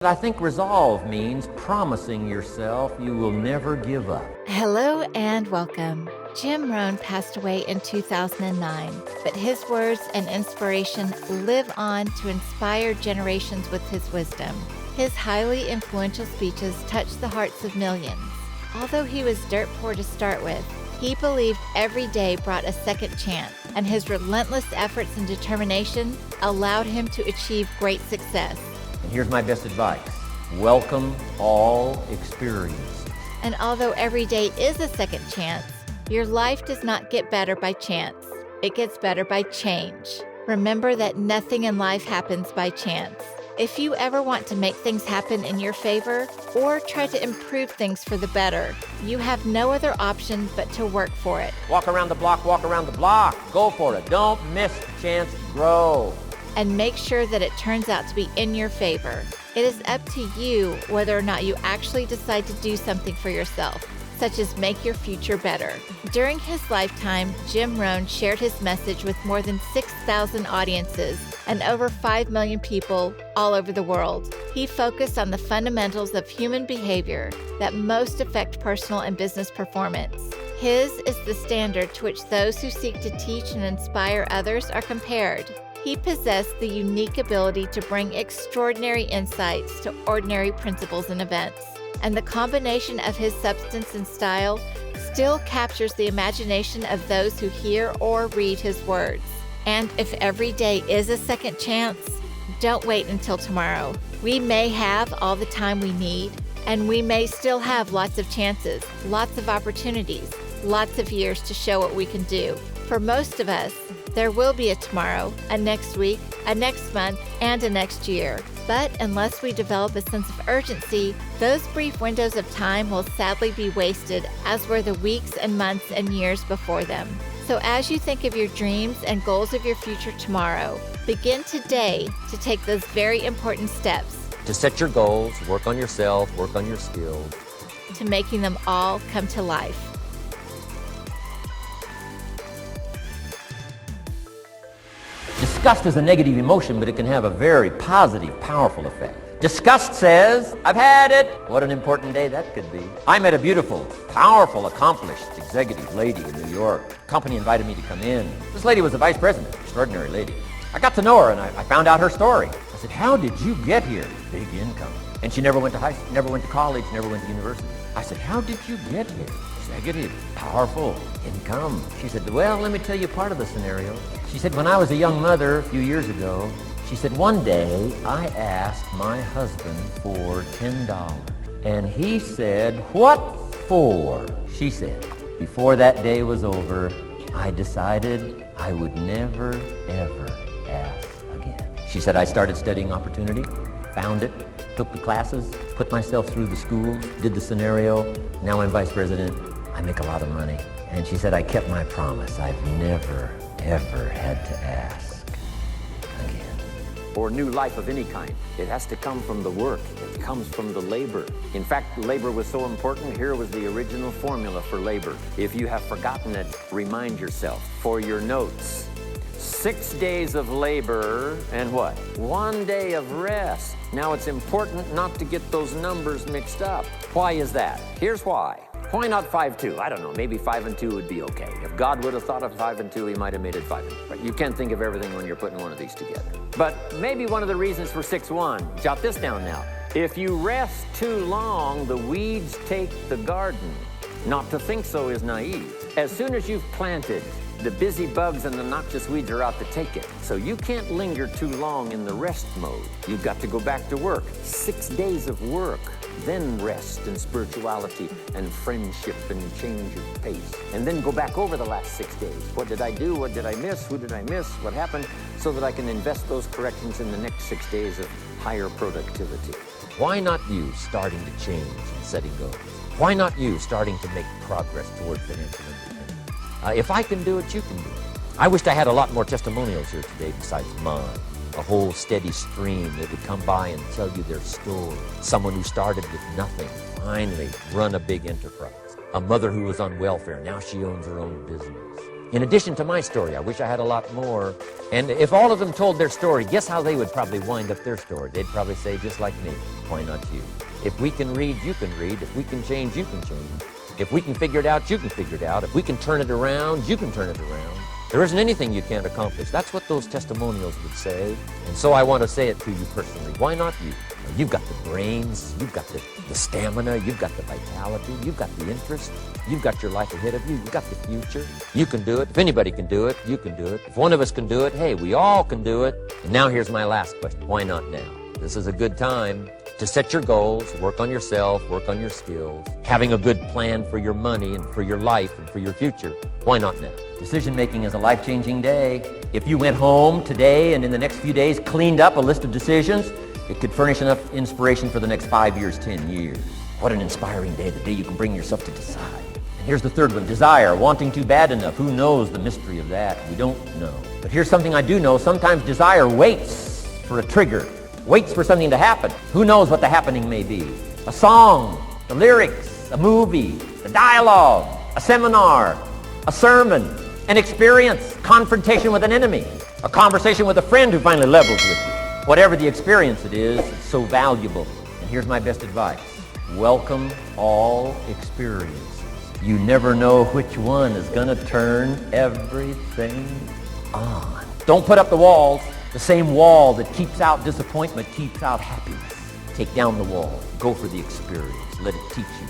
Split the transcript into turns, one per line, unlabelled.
I think resolve means promising yourself you will never give up.
Hello and welcome. Jim Rohn passed away in 2009, but his words and inspiration live on to inspire generations with his wisdom. His highly influential speeches touched the hearts of millions. Although he was dirt poor to start with, he believed every day brought a second chance, and his relentless efforts and determination allowed him to achieve great success.
And here's my best advice. Welcome all experience.
And although every day is a second chance, your life does not get better by chance. It gets better by change. Remember that nothing in life happens by chance. If you ever want to make things happen in your favor or try to improve things for the better, you have no other option but to work for it.
Walk around the block, walk around the block. Go for it. Don't miss the chance to grow.
And make sure that it turns out to be in your favor. It is up to you whether or not you actually decide to do something for yourself, such as make your future better. During his lifetime, Jim Rohn shared his message with more than 6,000 audiences and over 5 million people all over the world. He focused on the fundamentals of human behavior that most affect personal and business performance. His is the standard to which those who seek to teach and inspire others are compared. He possessed the unique ability to bring extraordinary insights to ordinary principles and events, and the combination of his substance and style still captures the imagination of those who hear or read his words. And if every day is a second chance, don't wait until tomorrow. We may have all the time we need, and we may still have lots of chances, lots of opportunities, lots of years to show what we can do. For most of us, there will be a tomorrow, a next week, a next month, and a next year. But unless we develop a sense of urgency, those brief windows of time will sadly be wasted, as were the weeks and months and years before them. So as you think of your dreams and goals of your future tomorrow, begin today to take those very important steps
To set your goals, work on yourself, work on your skills.
to making them all come to life.
Disgust is a negative emotion, but it can have a very positive, powerful effect. Disgust says, I've had it. What an important day that could be. I met a beautiful, powerful, accomplished executive lady in New York. The company invited me to come in. This lady was a vice president, extraordinary lady. I got to know her and I found out her story. I said, how did you get here? Big income. And she never went to never went to college, never went to university. I said, how did you get here? Executive, powerful, income. She said, well, let me tell you part of the scenario. She said, when I was a young mother a few years ago, she said, one day I asked my husband for $10. And he said, what for? She said, before that day was over, I decided I would never, ever ask again. She said, I started studying opportunity, found it, took the classes, put myself through the schools, did the scenario. Now I'm vice president. I make a lot of money. And she said, I kept my promise. I've never, ever had to ask again.
Or new life of any kind. It has to come from the work. It comes from the labor. In fact, labor was so important. Here was the original formula for labor. If you have forgotten it, remind yourself. For your notes, 6 days of labor and what? 1 day of rest. Now it's important not to get those numbers mixed up. Why is that? Here's why. Why not 5-2? I don't know, maybe 5 and 2 would be okay. If God would have thought of 5 and 2, he might have made it 5 and 2. Right? You can't think of everything when you're putting one of these together. But maybe one of the reasons for 6-1, jot this down now. If you rest too long, the weeds take the garden. Not to think so is naive. As soon as you've planted, the busy bugs and the noxious weeds are out to take it. So you can't linger too long in the rest mode. You've got to go back to work. 6 days of work, then rest and spirituality and friendship and change of pace. And then go back over the last 6 days. What did I do? What did I miss? Who did I miss? What happened? So that I can invest those corrections in the next 6 days of higher productivity.
Why not you starting to change and setting goals? Why not you starting to make progress toward financial independence? If I can do it, you can do it. I wished I had a lot more testimonials here today besides mine. A whole steady stream that would come by and tell you their story. Someone who started with nothing, finally run a big enterprise. A mother who was on welfare, now she owns her own business. In addition to my story, I wish I had a lot more. And if all of them told their story, guess how they would probably wind up their story? They'd probably say, just like me, why not you? If we can read, you can read. If we can change, you can change. If we can figure it out, you can figure it out. If we can turn it around, you can turn it around. There isn't anything you can't accomplish. That's what those testimonials would say. And so I want to say it to you personally. Why not you? You've got the brains, you've got the stamina, you've got the vitality, you've got the interest, you've got your life ahead of you, you've got the future. You can do it. If anybody can do it, you can do it. If one of us can do it, hey, we all can do it. And now here's my last question. Why not now? This is a good time to set your goals, work on yourself, work on your skills, having a good plan for your money and for your life and for your future. Why not now? Decision-making is a life-changing day. If you went home today and in the next few days cleaned up a list of decisions, it could furnish enough inspiration for the next 5 years, 10 years. What an inspiring day, the day you can bring yourself to decide. And here's the third one, desire, wanting to bad enough. Who knows the mystery of that? We don't know. But here's something I do know. Sometimes desire waits for a trigger, waits for something to happen. Who knows what the happening may be? A song, the lyrics, a movie, the dialogue, a seminar, a sermon, an experience, confrontation with an enemy, a conversation with a friend who finally levels with you. Whatever the experience it is, it's so valuable. And here's my best advice. Welcome all experiences. You never know which one is going to turn everything on. Don't put up the walls. The same wall that keeps out disappointment keeps out happiness. Take down the wall. Go for the experience. Let it teach you.